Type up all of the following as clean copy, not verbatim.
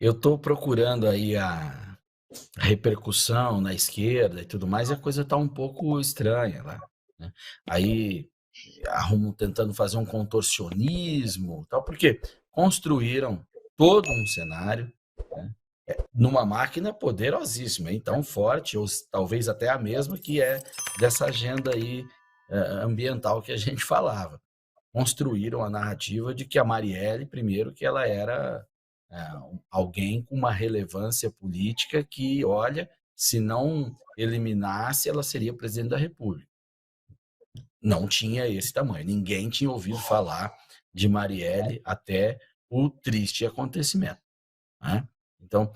Eu estou procurando aí a repercussão na esquerda e tudo mais, e a coisa está um pouco estranha lá, né? Aí arrumam tentando fazer um contorcionismo, tal, porque construíram todo um cenário, né, numa máquina poderosíssima, hein, tão forte, ou talvez até a mesma que é dessa agenda aí ambiental que a gente falava. Construíram a narrativa de que a Marielle, primeiro, que ela era alguém com uma relevância política que, olha, se não eliminasse, ela seria presidente da República. Não tinha esse tamanho. Ninguém tinha ouvido falar de Marielle até o triste acontecimento, né? Então,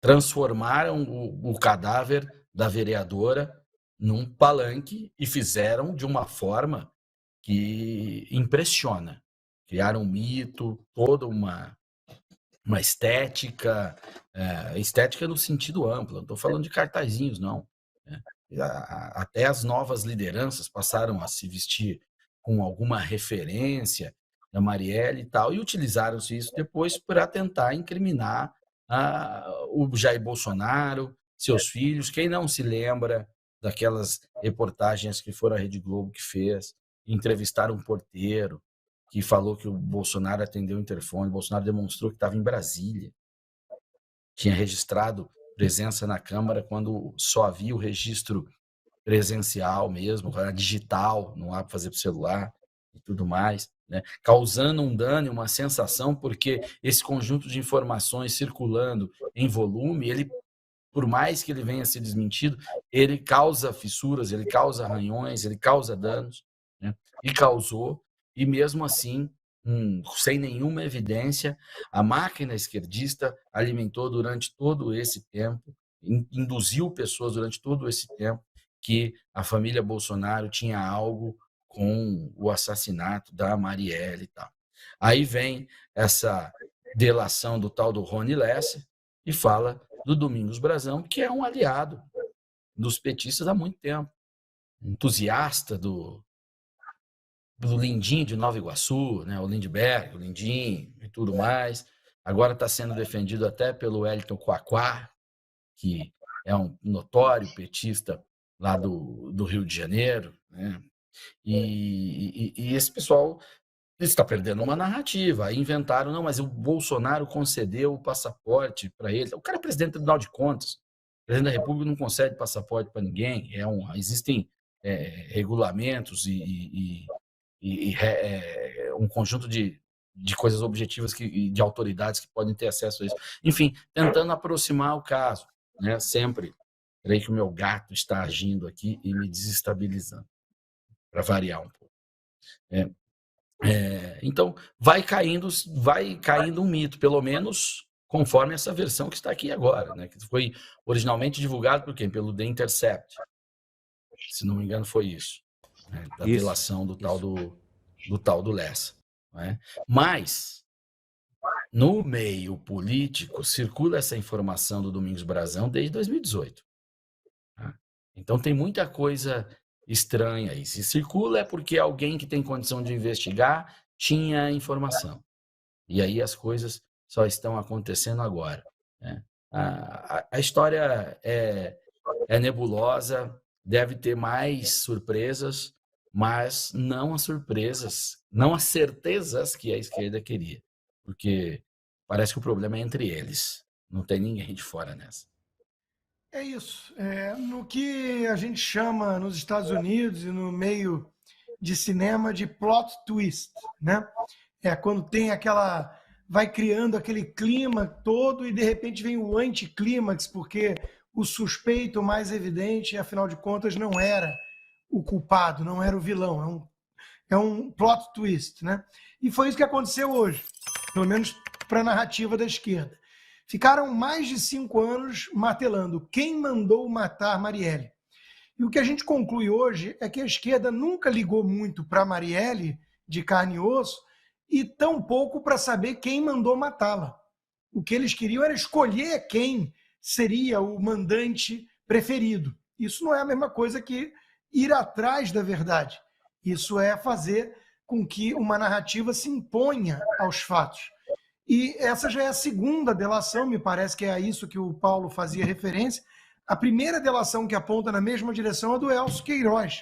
transformaram o cadáver da vereadora num palanque e fizeram de uma forma que impressiona. Criaram um mito, toda uma estética, estética no sentido amplo, não estou falando de cartazinhos, não. Né? Até as novas lideranças passaram a se vestir com alguma referência da Marielle e tal, e utilizaram-se isso depois para tentar incriminar o Jair Bolsonaro, seus filhos. Quem não se lembra daquelas reportagens que foram a Rede Globo que fez, entrevistaram um porteiro, que falou que o Bolsonaro atendeu o interfone, o Bolsonaro demonstrou que estava em Brasília, tinha registrado presença na Câmara quando só havia o registro presencial mesmo, digital, não há para fazer para o celular e tudo mais, né? Causando um dano e uma sensação, porque esse conjunto de informações circulando em volume, ele, por mais que ele venha a ser desmentido, ele causa fissuras, ele causa arranhões, ele causa danos, né? E causou, e mesmo assim, sem nenhuma evidência, a máquina esquerdista alimentou durante todo esse tempo, induziu pessoas durante todo esse tempo que a família Bolsonaro tinha algo com o assassinato da Marielle e tal. Aí vem essa delação do tal do Rony Lessa e fala do Domingos Brazão, que é um aliado dos petistas há muito tempo, entusiasta do Lindim de Nova Iguaçu, né? O Lindbergh, o Lindim e tudo mais. Agora está sendo defendido até pelo Wellington Quaquá, que é um notório petista lá do Rio de Janeiro, né? E esse pessoal está perdendo uma narrativa. Aí inventaram, não, mas o Bolsonaro concedeu o passaporte para ele. O cara é presidente do Tribunal de Contas. O presidente da República não concede passaporte para ninguém. Existem regulamentos um conjunto de coisas objetivas de autoridades que podem ter acesso a isso. Enfim, tentando aproximar o caso, né? Sempre. Creio que o meu gato está agindo aqui e me desestabilizando, para variar um pouco. Então, vai caindo um mito, pelo menos conforme essa versão que está aqui agora, né? Que foi originalmente divulgado por quem? Pelo The Intercept. Se não me engano, foi isso. Né? Da delação do tal do Lessa. Né? Mas, no meio político, circula essa informação do Domingos Brazão desde 2018. Tá? Então, tem muita coisa estranha aí. Se circula é porque alguém que tem condição de investigar tinha informação. E aí as coisas só estão acontecendo agora. Né? A história é nebulosa, deve ter mais surpresas, mas não as surpresas, não as certezas que a esquerda queria. Porque parece que o problema é entre eles. Não tem ninguém de fora nessa. É isso. No que a gente chama nos Estados Unidos e no meio de cinema de plot twist, né? É quando tem aquela, vai criando aquele clima todo e de repente vem o anticlímax, porque o suspeito mais evidente, afinal de contas, não era o culpado, não era o vilão, é um plot twist, né? E foi isso que aconteceu hoje, pelo menos para a narrativa da esquerda. Ficaram mais de 5 anos martelando quem mandou matar Marielle. E o que a gente conclui hoje é que a esquerda nunca ligou muito para Marielle, de carne e osso, e tampouco para saber quem mandou matá-la. O que eles queriam era escolher quem seria o mandante preferido. Isso não é a mesma coisa que ir atrás da verdade. Isso é fazer com que uma narrativa se imponha aos fatos. E essa já é a segunda delação, me parece que é a isso que o Paulo fazia referência. A primeira delação que aponta na mesma direção é do Elcio Queiroz,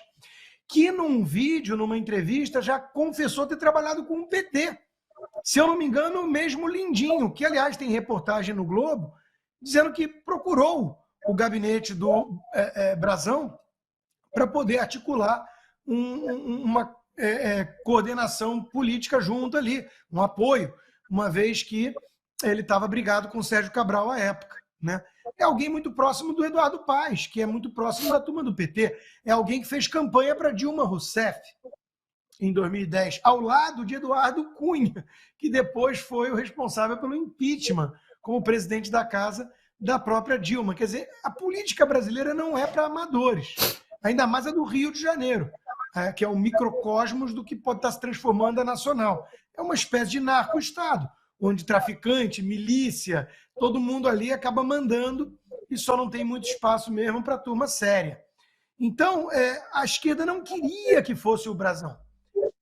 que num vídeo, numa entrevista, já confessou ter trabalhado com o PT. Se eu não me engano, o mesmo Lindinho, que aliás tem reportagem no Globo, dizendo que procurou o gabinete do Brazão para poder articular uma coordenação política junto ali, um apoio, uma vez que ele estava brigado com o Sérgio Cabral à época, né? É alguém muito próximo do Eduardo Paes, que é muito próximo da turma do PT. É alguém que fez campanha para Dilma Rousseff em 2010, ao lado de Eduardo Cunha, que depois foi o responsável pelo impeachment como presidente da casa da própria Dilma. Quer dizer, a política brasileira não é para amadores, ainda mais a do Rio de Janeiro, que é um microcosmos do que pode estar se transformando a nacional. É uma espécie de narco-estado, onde traficante, milícia, todo mundo ali acaba mandando e só não tem muito espaço mesmo para a turma séria. Então, a esquerda não queria que fosse o Brazão.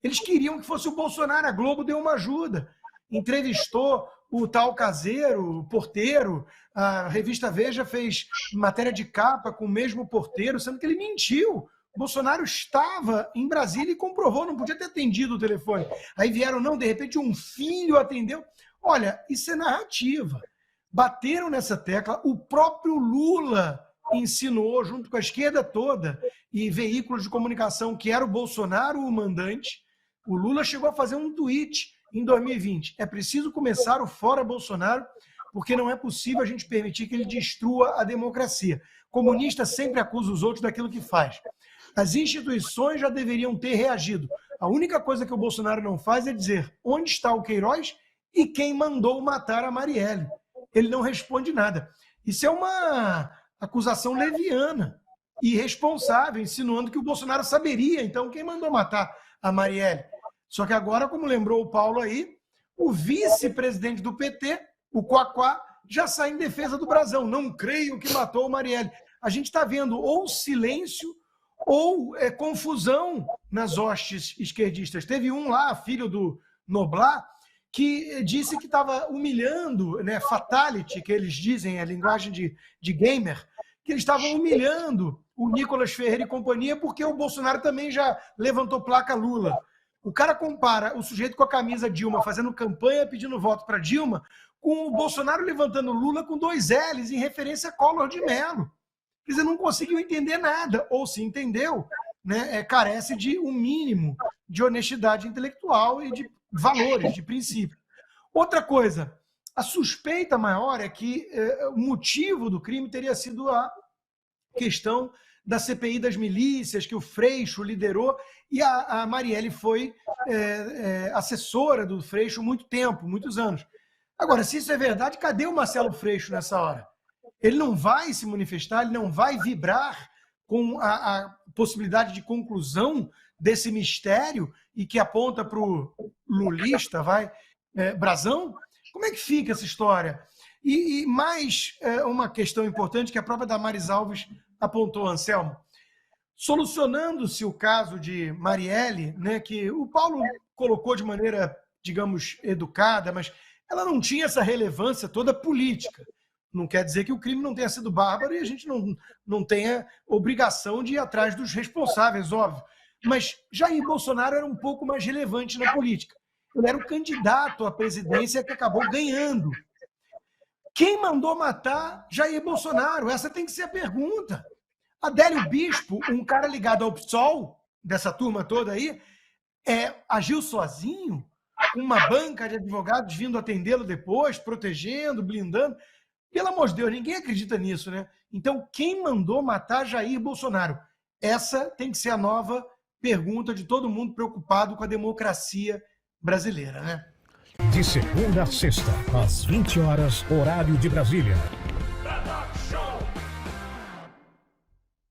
Eles queriam que fosse o Bolsonaro. A Globo deu uma ajuda. Entrevistou o tal caseiro, o porteiro. A revista Veja fez matéria de capa com o mesmo porteiro, sendo que ele mentiu. O Bolsonaro estava em Brasília e comprovou, não podia ter atendido o telefone. Aí vieram, não, de repente um filho atendeu. Olha, isso é narrativa. Bateram nessa tecla. O próprio Lula insinuou, junto com a esquerda toda, e veículos de comunicação, que era o Bolsonaro o mandante. O Lula chegou a fazer um tweet em 2020. É preciso começar o fora Bolsonaro, porque não é possível a gente permitir que ele destrua a democracia. Comunista sempre acusa os outros daquilo que faz. As instituições já deveriam ter reagido. A única coisa que o Bolsonaro não faz é dizer onde está o Queiroz e quem mandou matar a Marielle. Ele não responde nada. Isso é uma acusação leviana e irresponsável, insinuando que o Bolsonaro saberia, então, quem mandou matar a Marielle. Só que agora, como lembrou o Paulo aí, o vice-presidente do PT, o Quaquá, já sai em defesa do Brazão. Não creio que matou a Marielle. A gente está vendo ou silêncio ou confusão nas hostes esquerdistas. Teve um lá, filho do Noblar, que disse que estava humilhando, né, fatality, que eles dizem, a linguagem de gamer, que eles estavam humilhando o Nicolas Ferreira e companhia porque o Bolsonaro também já levantou placa Lula. O cara compara o sujeito com a camisa Dilma fazendo campanha pedindo voto para Dilma com o Bolsonaro levantando Lula com 2 L's em referência a Collor de Mello. Quer dizer, não conseguiu entender nada, ou se entendeu, né, carece de um mínimo de honestidade intelectual e de valores, de princípio. Outra coisa, a suspeita maior é que o motivo do crime teria sido a questão da CPI das milícias, que o Freixo liderou, e a Marielle foi assessora do Freixo muito tempo, muitos anos. Agora, se isso é verdade, cadê o Marcelo Freixo nessa hora? Ele não vai se manifestar, ele não vai vibrar com a possibilidade de conclusão desse mistério e que aponta para o lulista, Brazão? Como é que fica essa história? E mais uma questão importante que a própria Damares Alves apontou, Anselmo. Solucionando-se o caso de Marielle, né, que o Paulo colocou de maneira, digamos, educada, mas ela não tinha essa relevância toda política. Não quer dizer que o crime não tenha sido bárbaro e a gente não tenha obrigação de ir atrás dos responsáveis, óbvio. Mas Jair Bolsonaro era um pouco mais relevante na política. Ele era o candidato à presidência que acabou ganhando. Quem mandou matar Jair Bolsonaro? Essa tem que ser a pergunta. Adélio Bispo, um cara ligado ao PSOL, dessa turma toda aí, agiu sozinho, com uma banca de advogados vindo atendê-lo depois, protegendo, blindando. Pelo amor de Deus, ninguém acredita nisso, né? Então, quem mandou matar Jair Bolsonaro? Essa tem que ser a nova pergunta de todo mundo preocupado com a democracia brasileira, né? De segunda a sexta, às 20 horas, horário de Brasília.